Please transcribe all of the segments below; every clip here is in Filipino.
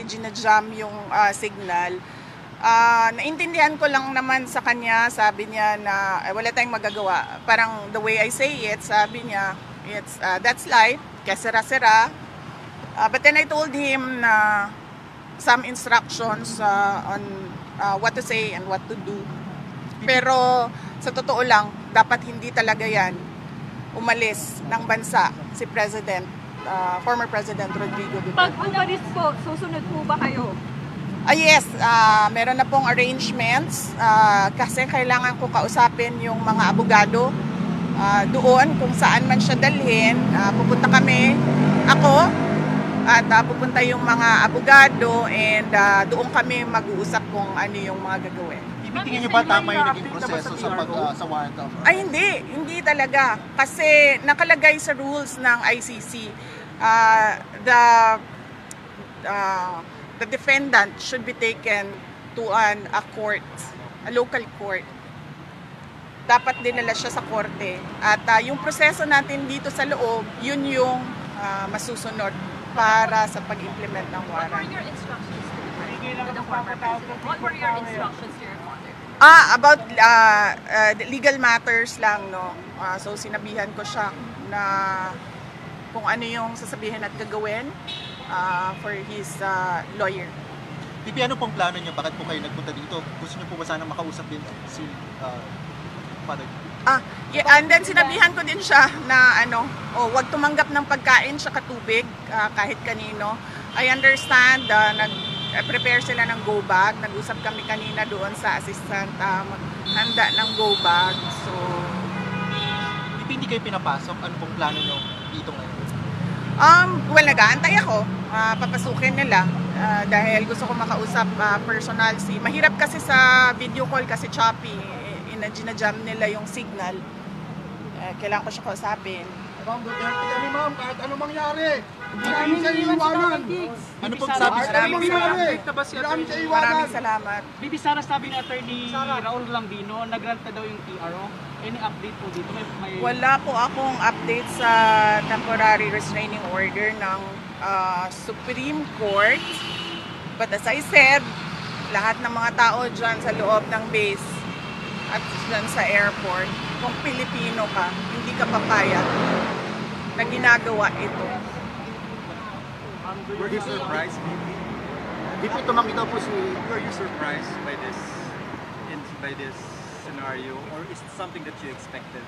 ginajam yung signal. Naintindihan ko lang naman sa kanya, sabi niya na wala tayong magagawa. Parang the way I say it, sabi niya, that's life, kesera-sera. But then I told him na some instructions on what to say and what to do. Pero sa totoo lang, dapat hindi talaga yan umalis ng bansa si former President Rodrigo Duterte. Pag umalis po, susunod po ba kayo? Yes, meron na pong arrangements kasi kailangan ko kausapin yung mga abogado doon kung saan man siya dalhin. Pupunta kami, ako, at pupunta yung mga abogado and doon kami mag-uusap kung ano yung mga gagawin. Tingin niyo ba tama yung naging proseso sa warrant of? Ay hindi talaga. Kasi nakalagay sa rules ng ICC, the defendant should be taken to a court, a local court. Dapat dinala siya sa korte. At yung proseso natin dito sa loob, yun yung masusunod para sa pag-implement ng warrant. What were your instructions to the former president? What were your instructions to your father? About legal matters lang, no. So sinabihan ko siya na kung ano yung sasabihin at gagawin for his lawyer. Bibi, ano pong plano niyo? Bakit po kayo nagpunta dito? Gusto niyo po ba sana makausap din si Father? Yeah, and then sinabihan ko din siya na wag tumanggap ng pagkain sa katubig kahit kanino. I understand, nag-prepare sila ng go bag. Nag-usap kami kanina doon sa assistant, maghanda ng go bag. So, hindi kayo pinapasok? Ano pong plano niyo dito ngayon? Well, nag-aantay ako. Papasukin nila dahil gusto ko makausap personal. Mahirap kasi sa video call kasi choppy. Ginajam nila yung signal. Kailangan ko siya kausapin. Ma'am, Duterte kami ma'am, kahit ano mangyari. Hindi namin siya iiwanan. Ano pong sabi sa Maraming Maraming salamat. Bibi Sara, sabi ni Attorney Raul Lambino, nagrant na daw yung TRO. Any update po dito? Wala po akong update sa temporary restraining order ng Supreme Court. But as I said, lahat ng mga tao dyan sa loob ng base at dyan sa airport, kung Pilipino ka, hindi ka papayag na ginagawa ito. Were you surprised? Bibi, tumanggi daw po si... Were you surprised by this scenario, or is it something that you expected?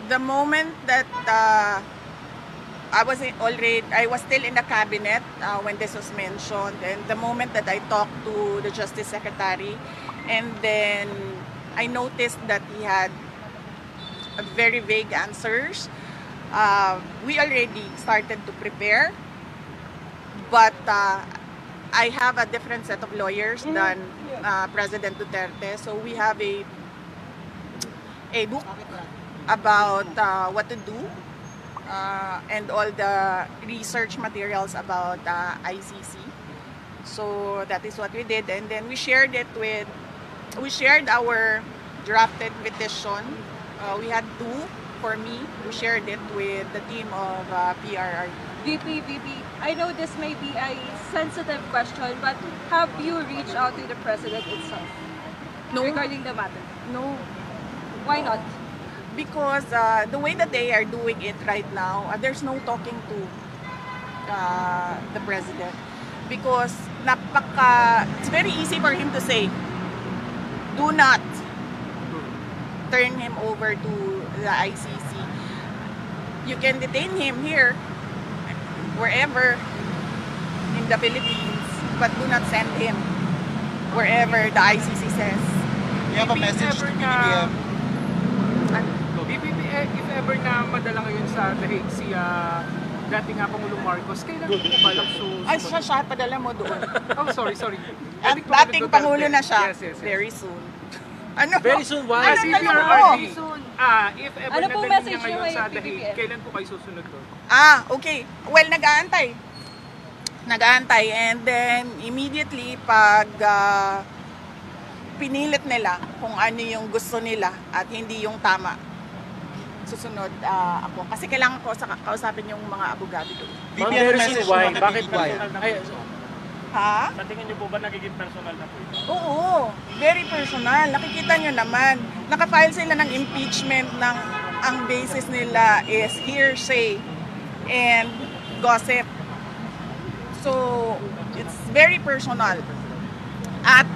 The moment that I was still in the cabinet when this was mentioned, and the moment that I talked to the Justice Secretary, and then I noticed that he had very vague answers. We already started to prepare, but I have a different set of lawyers than President Duterte. So we have a book about what to do and all the research materials about ICC. So that is what we did, and then we shared our drafted petition. We had two. For me, we shared it with the team of PRR. VP, I know this may be a sensitive question, but have you reached out to the President itself regarding the matter? No. Why not? Because the way that they are doing it right now, there's no talking to the President. Because it's very easy for him to say, do not turn him over to the ICC. You can detain him here, wherever in the Philippines, but do not send him wherever the ICC says. You have a message to BBM? If ever na madala ngayon sa The Hague si dating Pangulong Marcos, kailan po balak Ay, siya, padala mo doon. Oh, sorry. At dating Pangulo na siya, Yes. very soon. Very soon, why? Ano tanong mo? Very soon. If ever Ano pong nadala message niya ngayon niyo sa kay The Hague, BBM? kailan po kayo susunod doon? Okay. Well, nag-aantay. And then, immediately, pag pinilit nila kung ano yung gusto nila at hindi yung tama, susunod ako. Kasi kailangan ko kausapin yung mga abogado doon. VP, Ma'am, ano there's message why? mo kay Bakit VP? why? Ay, Ha? sa tingin niyo po ba nagiging personal na po ito? Oo, very personal. Nakikita nyo naman, nakafile sila ng impeachment ng ang basis nila is hearsay and gossip. So, it's very personal. At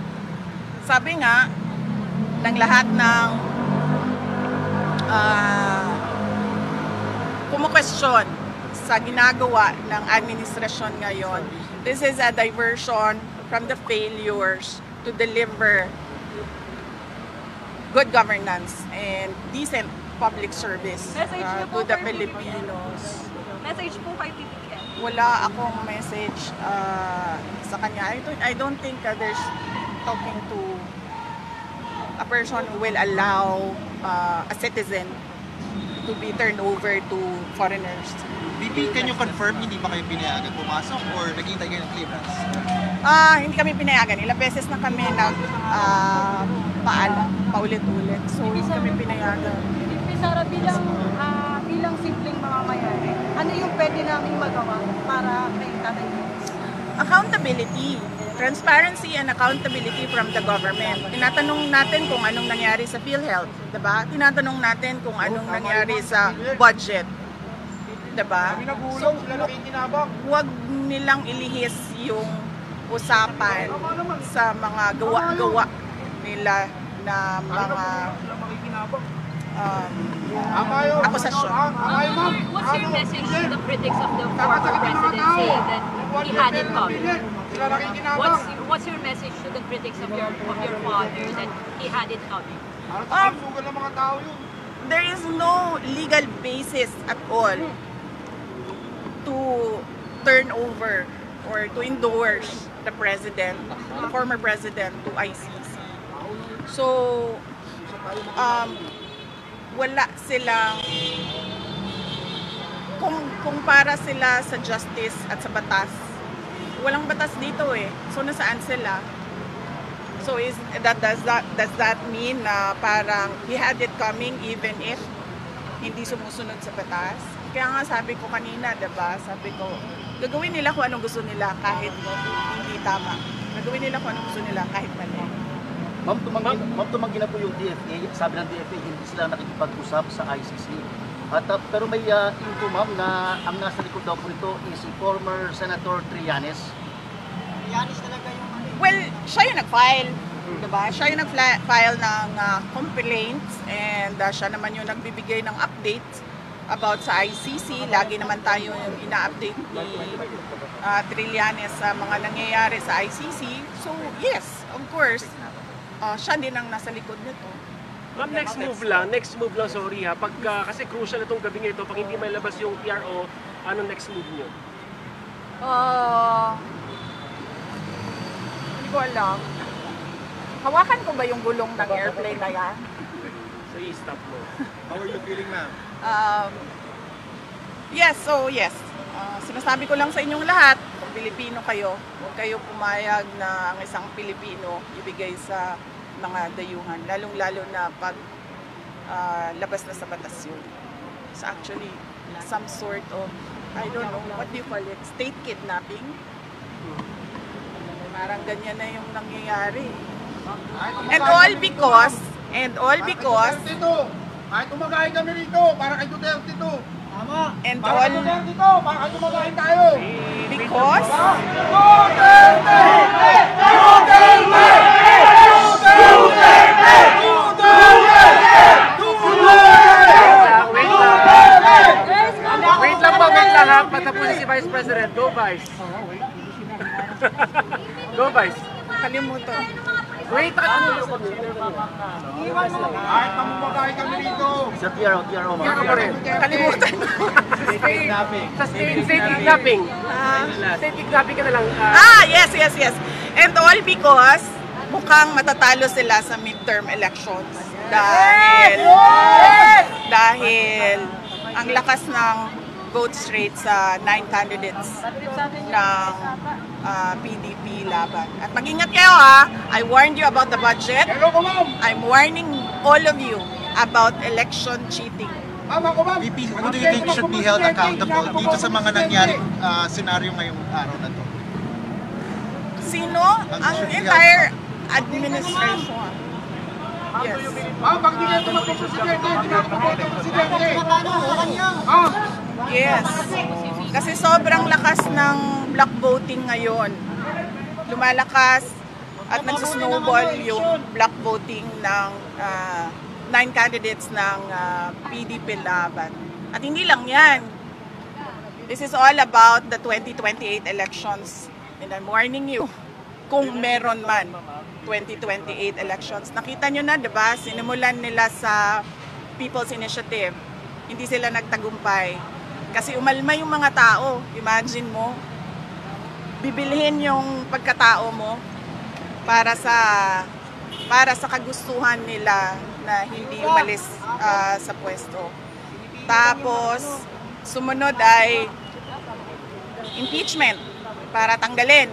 sabi nga, ng lahat ng kumukwestiyon sa ginagawa ng administrasyon ngayon, this is a diversion from the failures to deliver good governance and decent public service Message niyo po to the kay Filipinos. Message po kay PBBM. Wala akong message sa kanya. I don't think there's talking to a person who will allow a citizen to be turned over to foreigners. VP, can you confirm hindi ba kayo pinayagan pumasok or naghihintay kayo ng clearance? Hindi kami pinayagan. Ilang beses na kami paalam, paulit-ulit. So, hindi kami pinayagan. Sara, bilang simpleng mga mayari, ano yung pwede namin magawa para kay Tatay Diggs? Accountability. Transparency and accountability from the government. Tinatanong natin kung anong nangyari sa PhilHealth, diba? Tinatanong natin kung anong nangyari sa budget, diba? Nagulang sila nakikinabang. Huwag nilang ilihis yung usapan sa mga gawa-gawa nila na mga akusasyon. What's your message to the critics of the former president saying that he had it coming? Sila nakikinabang. What's your message to the critics of your father that he had it coming? Parang susugal ng mga tao yun. There is no legal basis at all to turn over or to endorse the president, the former president, to ICC. So, wala silang, kung para sila sa justice at sa batas, walang batas dito eh. So, nasaan sila? So, does that mean na parang he had it coming even if hindi sumusunod sa batas? Kaya nga sabi ko kanina, diba? Sabi ko, gagawin nila kung anong gusto nila kahit hindi tama. Gagawin nila kung anong gusto nila kahit mali. Ma'am, tumanggi na po yung DFA. Sabi ng DFA, hindi sila nakikipag-usap sa ICC. At pero may info, ma'am, na ang nasa likod daw po ito is si former Senator Trillanes. Trillanes talaga yung... Well, siya yung nag-file. Diba? Siya yung nag-file ng complaints and siya naman yung nagbibigay ng updates about sa ICC. Lagi naman tayo yung ina-update ni Trillanes sa mga nangyayari sa ICC. So, yes, of course, siya din ang nasa likod nito. Ma'am, next move lang, sorry ha. Kasi crucial itong gabing ito, pag hindi may labas yung PRO, ano next move nyo? Hindi ko alam. Hawakan ko ba yung gulong ng airplane na yan? So, i-stop mo. How are you feeling, ma'am? Yes. Sinasabi ko lang sa inyong lahat, kung Pilipino kayo, huwag kayo pumayag na ang isang Pilipino ibigay sa mga dayuhan, lalong-lalo na pag labas na sa batas yun. It's actually some sort of, I don't know, what do you call it? State kidnapping? Parang ganyan na yung nangyayari. And all because, kahit umagahin kami rito, para kay Duterte to. Tama. And Para all kay Duterte to, para kay umagahin tayo. because, Duterte! Duterte! Wait lang ha, patapusin si Vice President. Go Vice. Go Vice. kalimutan. Wait, Kahit mamumagahin kami rito. Sa TRO, ma'am. Ano pa rin? Kalimutan. Sa state kidnapping. State kidnapping ka na lang. Yes. And all because mukhang matatalo sila sa midterm elections. Dahil ang lakas ng vote rate sa 9 candidates ng PDP laban. At mag-ingat kayo ha, I warned you about the budget. Hello ko, ma'am. I'm warning all of you about election cheating. Ma'am, ako ma'am. VP, who do you think should be held accountable dito sa mga nangyaring senaryo ngayong araw na to? Sino? Ang entire administration. Yes. Ma'am, pag di kayo tumakbo sa presidente, hindi na ako boto sa presidente. Ma'am, Yes. Kasi sobrang lakas ng block voting ngayon. Lumalakas at nagsusnowball yung block voting ng 9 candidates ng PDP laban. At hindi lang yan. This is all about the 2028 elections. And I'm warning you, kung meron man 2028 elections. Nakita nyo na, diba? Sinimulan nila sa People's Initiative. Hindi sila nagtagumpay. Kasi umalma yung mga tao. Imagine mo, bibilhin yung pagkatao mo para sa kagustuhan nila na hindi umalis sa pwesto. Tapos, sumunod ay impeachment para tanggalin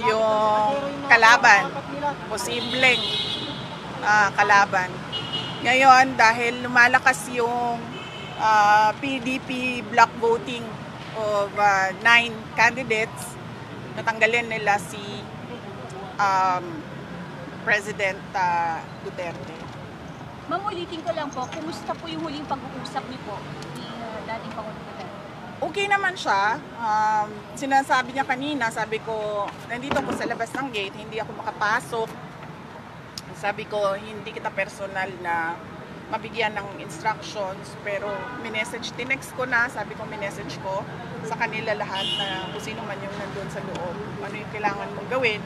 yung kalaban, posibleng kalaban. Ngayon, dahil lumalakas yung PDP block voting of 9 candidates, natanggalin nila si President Duterte. Ma'am, ulitin ko lang po, kumusta po yung huling pag-uusap niyo po ni dating Pangulong Duterte? Okay naman siya. Sinasabi niya kanina, sabi ko, nandito ako sa labas ng gate, hindi ako makapasok. Sabi ko, hindi kita personal na mabigyan ng instructions, pero tinext ko na, sabi ko, minessage ko sa kanila lahat na kung sino man yung nandun sa loob, ano yung kailangan mong gawin.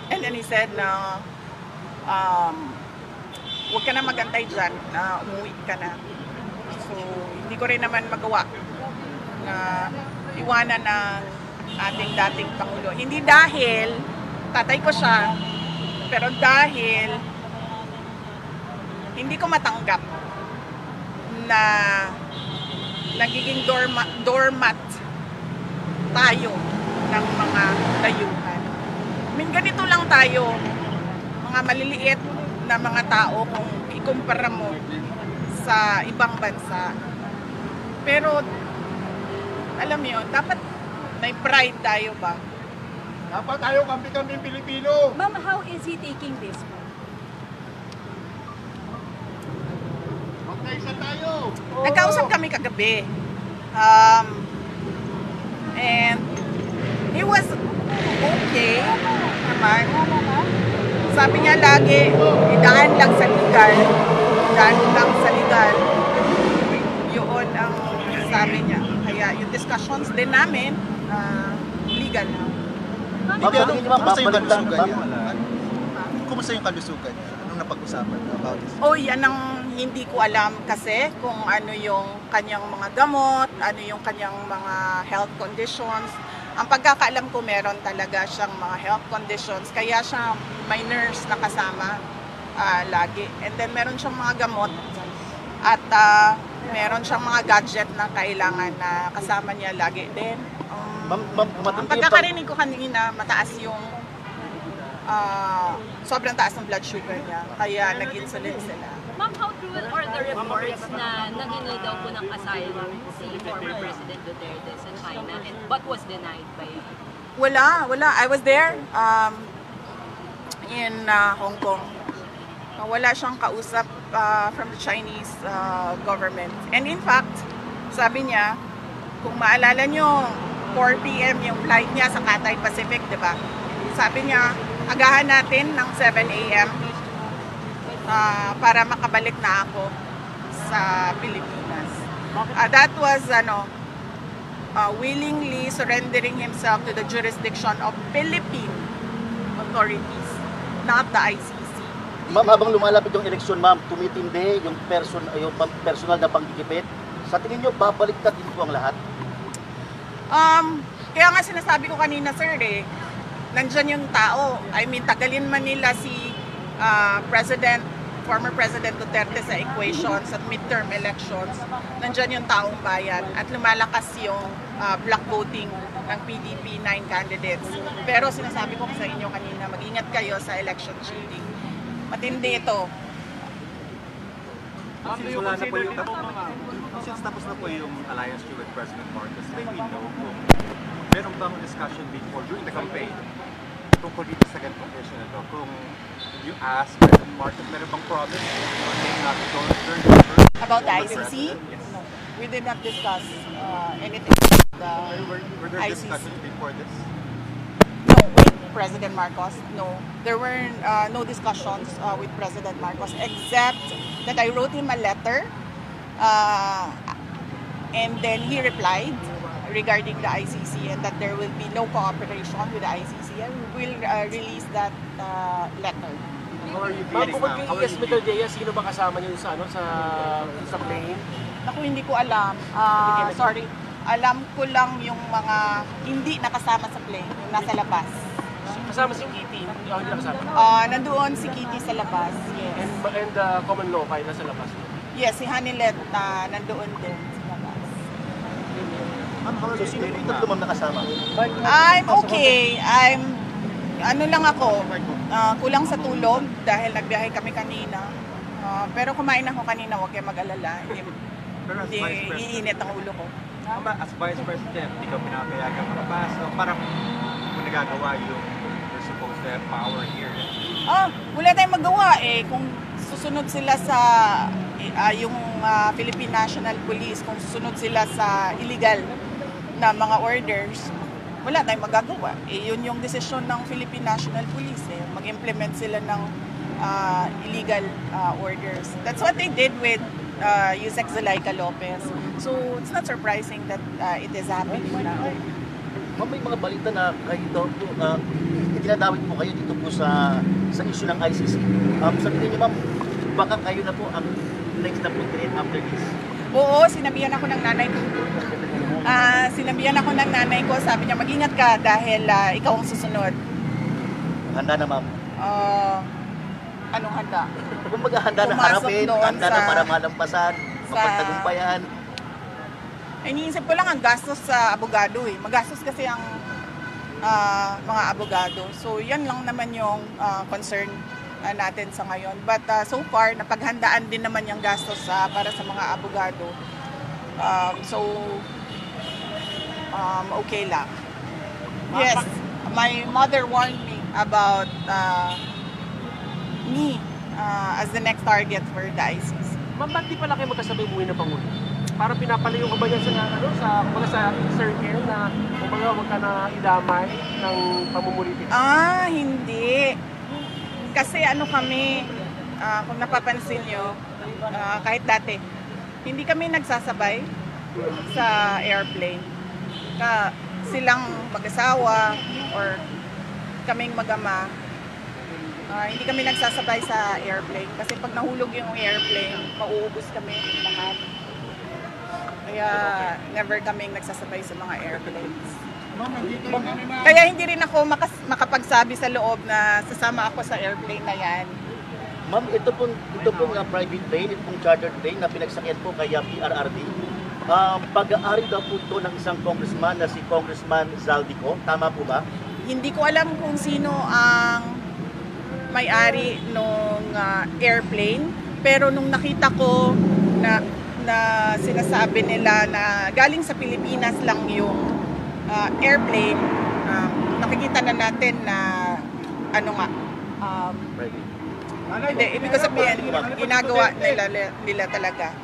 And then he said na, huwag ka na magantay dyan, na umuwi ka na. So, hindi ko rin naman magawa na iwanan ng ating dating Pangulo. Hindi dahil tatay ko siya, pero dahil hindi ko matanggap na nagiging doormat tayo ng mga dayuhan. I mean, ganito lang tayo, mga maliliit na mga tao kung ikumpara mo sa ibang bansa. Pero, alam mo yun, dapat may pride tayo ba? dapat tayo kampi-kampi Pilipino. Ma'am, how is he taking this po? Magkaisa tayo. Nagkausap kami kagabi. And he was okay naman. Sabi niya lagi, idaan lang sa legal. Idaan lang sa legal. Yun ang sabi niya. Kaya yung discussions din namin, legal na. Kumusta yung kalusugan niya? Kumusta yung kalusugan niya? Anong napag-usapan about this? Oh, yan ang hindi ko alam kasi kung ano yung kanyang mga gamot, ano yung kanyang mga health conditions. Ang pagkakaalam ko meron talaga siyang mga health conditions, kaya siya may nurse na kasama lagi. And then meron siyang mga gamot at meron siyang mga gadget na kailangan na kasama niya lagi din. Ang pagkakarinig ko kanina, mataas yung sobrang taas ng blood sugar niya, kaya nag-insulin sila. Ma'am, how true are the reports na naghingi daw po ng asylum si former President Duterte sa China and but was denied by... Wala. I was there in Hong Kong. Wala siyang kausap from the Chinese government. And in fact, sabi niya, kung maalala nyo, 4 p.m. yung flight niya sa Cathay Pacific, di ba? Sabi niya, agahan natin ng 7 a.m. Para makabalik na ako sa Pilipinas. That was willingly surrendering himself to the jurisdiction of Philippine authorities, not the ICC. Ma'am, habang lumalapit yung eleksyon, ma'am, tumitindi yung personal na panggigipit. Sa tingin nyo, babaliktad din po ang lahat? Kaya nga sinasabi ko kanina, sir, nandyan yung tao. I mean, tagalin man nila si former President Duterte sa equations at midterm elections, nandyan yung taong bayan at lumalakas yung block voting ng PDP 9 candidates. Pero sinasabi ko sa inyo kanina, mag-ingat kayo sa election cheating. Matindi ito. Since tapos na po yung alliance niyo with President Marcos, may we know kung meron bang discussion before during the campaign tungkol dito sa ganitong issue na to? Kung you ask President Marcos, meron bang promise About the ICC? Yes. No, we did not discuss anything about the Were there ICC. discussions before this? No, with President Marcos, no. There were no discussions with President Marcos except that I wrote him a letter and then he replied regarding the ICC and that there will be no cooperation with the ICC and we will release that letter. How are you Ma'am, feeling bukod now? kay How are ES you Miguel Diaz, sino ba kasama niyo sa plane? Naku, hindi ko alam. Sorry. Alam ko lang yung mga hindi nakasama sa plane, yung nasa labas. Kasama si Kitty, hindi nakasama. Nandoon si Kitty sa labas, yes. And Common Lokay nasa labas. Yes, si Hanilet na nandoon din sa labas. Ma'am, how are So you sino po feeling yung tatlo now? ma'am nakasama? I'm okay. Ano lang ako, kulang sa tulog dahil nagbiyahe kami kanina. Pero kumain ako kanina, huwag kayo mag-alala. Pero as Hindi Vice President, iinit ang ulo ko. as Vice President, hindi ka pinapayagan makabas. So parang kung nagagawa yung you're supposed to have power here. Wala tayong magawa eh. Kung susunod sila sa yung Philippine National Police, kung susunod sila sa illegal na mga orders, wala tayong magagawa. Yun yung desisyon ng Philippine National Police. Mag-implement sila ng illegal orders. That's what they did with Yusek Zulaika Lopez. So it's not surprising that it is happening now. Ma'am, may mga balita na kayo daw po, dinadawit po kayo dito po sa issue ng ICC. Sabihin niyo ma'am, baka kayo na po ang next na puntirin after this. Oo, sinabihan ako ng nanay ko. Sinabihan ako ng nanay ko, sabi niya, mag-ingat ka dahil ikaw ang susunod. Handa na ma'am. Anong handa? Kung maghahanda na Pumasok harapin, doon handa na sa- para malampasan, mapagtagumpayan. Iniisip ko lang ang gastos sa abogado eh. Magastos kasi ang mga abogado. So yan lang naman yung concern natin sa ngayon. But so far, napaghandaan din naman yung gastos para sa mga abogado. Okay lang. Yes, my mother warned me about me as the next target for the ICC. Ma'am, ba't di pala kayo magkasabay umuwi na Pangulo? Parang pinapalayo ka ba niya sa circle na kumbaga huwag ka na idamay ng pamumulitik? Hindi. Kasi ano kami, kung napapansin nyo, kahit dati, hindi kami nagsasabay sa airplane. Silang mag-asawa or kaming mag-ama, hindi kami nagsasabay sa airplane. Kasi pag nahulog yung airplane, mauubos kami lahat. Kaya never kaming nagsasabay sa mga airplanes. Kaya hindi rin ako makapagsabi sa loob na sasama ako sa airplane na yan. Ma'am, ito pong private plane, ito pong chartered plane na pinagsakyan po kay PRRD. Pag-aari daw po ito ng isang congressman na si Congressman Zaldico. Tama po ba? Hindi ko alam kung sino ang may-ari nung airplane. Pero nung nakita ko na sinasabi nila na galing sa Pilipinas lang yung airplane, nakikita na natin na Private. hindi, ibig ko sabihin, ginagawa nila talaga.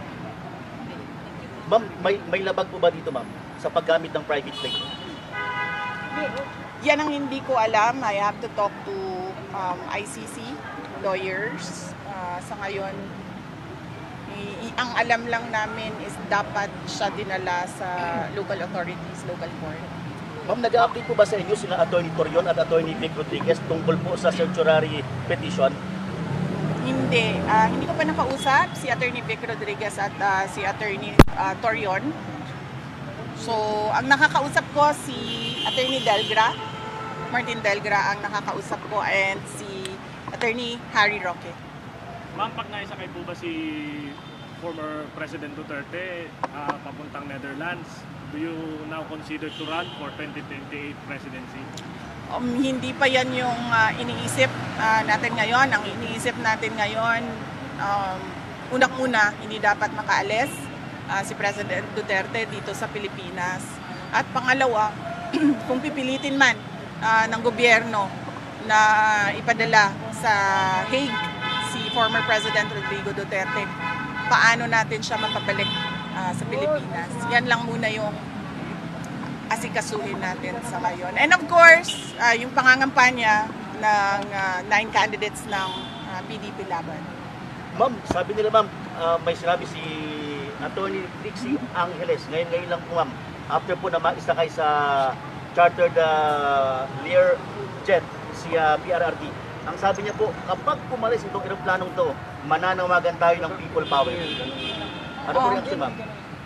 Ma'am, may labag po ba dito ma'am sa paggamit ng private plane? Yan ang hindi ko alam. I have to talk to ICC lawyers. Sa ngayon, ang alam lang namin is dapat siya dinala sa local authorities, local court. Ma'am, nag-update po ba sa inyo sila Attorney Torion at Attorney Vic Rodriguez tungkol po sa certiorari petition? Hindi ko pa nakausap si Attorney Vic Rodriguez at si Attorney Torion. So, ang nakakausap ko si Attorney Delgra, Martin Delgra ang nakakausap ko, and si Attorney Harry Roque. Ma'am, pag naisakay po ba si former President Duterte papuntang Netherlands, do you now consider to run for 2028 presidency? Hindi pa yan yung iniisip natin ngayon. Ang iniisip natin ngayon, unang-una, hindi dapat makaalis si President Duterte dito sa Pilipinas. At pangalawa, kung pipilitin man ng gobyerno na ipadala sa Hague si former President Rodrigo Duterte, paano natin siya mapabalik sa Pilipinas. Yan lang muna yung asikasuhin natin sa ngayon. And of course, yung pangangampanya ng 9 candidates ng PDP Laban. Ma'am, sabi nila ma'am, may sinabi si Attorney Trixie Angeles, ngayon lang po ma'am, after po na maisakay sa chartered Lear jet si PRRD. Ang sabi niya po, kapag pumalis itong eroplanong to, mananawagan tayo ng people power. Ano po reaction ma'am?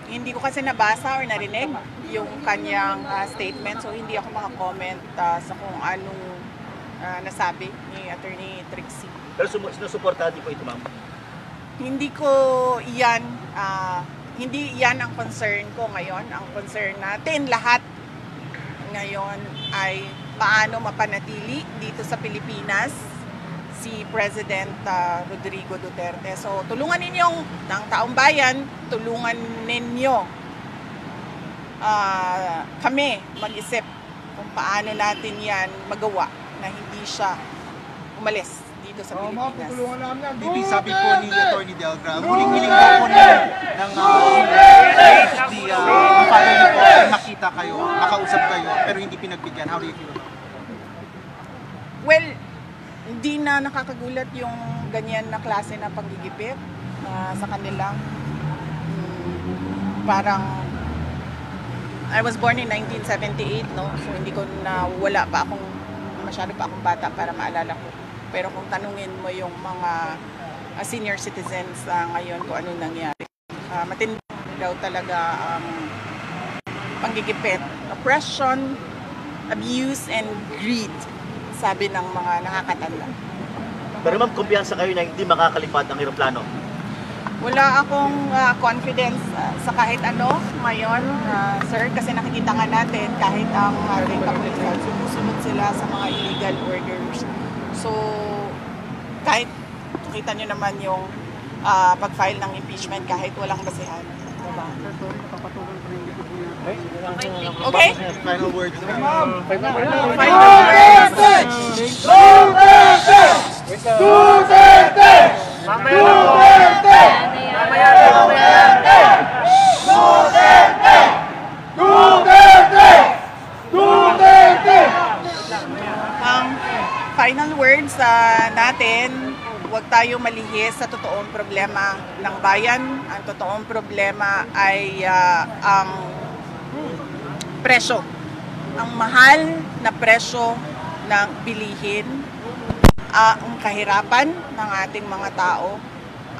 Hindi ko kasi nabasa or narinig yung kanyang statement, so hindi ako makakomment sa kung anong nasabi ni Attorney Trixie. Pero sinusuportahan niyo po ito ma'am? Hindi ko iyan, hindi iyan ang concern ko ngayon. Ang concern natin lahat ngayon ay paano mapanatili dito sa Pilipinas si President Rodrigo Duterte. So tulungan ninyong ng taong bayan, tulungan ninyo kami mag-isip kung paano natin yan magawa na hindi siya umalis dito sa Pilipinas. Bibi, sabi po ni Attorney Delgra, huling-hiling daw po ng follow niyo po, makita kayo, makausap kayo, pero hindi pinagbigyan. How do you feel about it? Well, hindi na nakakagulat yung ganyan na klase na panggigipit sa kanila. Parang, I was born in 1978, no? So hindi ko na wala pa akong, masyado pa akong bata para maalala ko. Pero kung tanungin mo yung mga senior citizens ngayon kung ano nangyari, matindi daw talaga ang panggigipit, oppression, abuse, and greed, sabi ng mga nakakatanda. Pero ma'am, kumpiyansa kayo na hindi makakalipad ang eroplano? Wala akong confidence sa kahit ano ngayon, sir, kasi nakikita nga natin kahit ang ating kapulisan, sumusunod sila sa mga illegal orders. So, kahit kita nyo naman yung pag-file ng impeachment kahit walang basihan. Diba? Okay? Final words. Final words! Duterte! Mamaya na po. Mamaya na. Duterte! Duterte! Duterte! Ang final words natin, huwag tayo malihis sa totoong problema ng bayan. Ang totoong problema ay ang presyo. Ang mahal na presyo ng bilihin, ang kahirapan ng ating mga tao,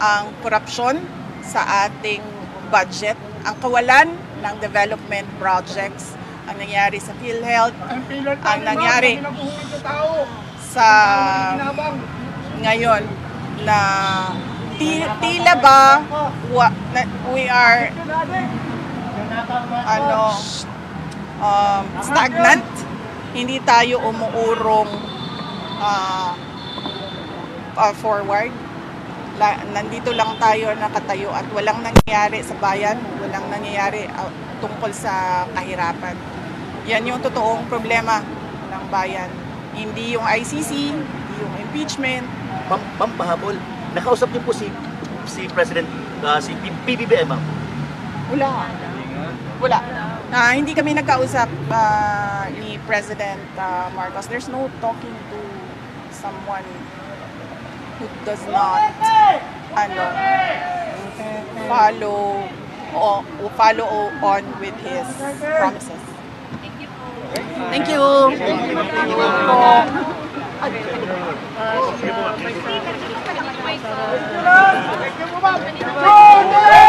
ang korupsyon sa ating budget, ang kawalan ng development projects, ang nangyari sa PhilHealth, ang nangyari sa ngayon na tila ba we are stagnant, hindi tayo umuurong forward. Nandito lang tayo nakatayo at walang nangyayari sa bayan, walang nangyayari tungkol sa kahirapan. Yan yung totoong problema ng bayan. Hindi yung ICC, hindi yung impeachment. Ma'am, pahabol, nakausap niyo po si President, si PBBM, ma'am? Wala. Hindi kami nagkausap ni President Marcos. There's no talking to someone who does not follow on with his promises. Thank you. Duterte!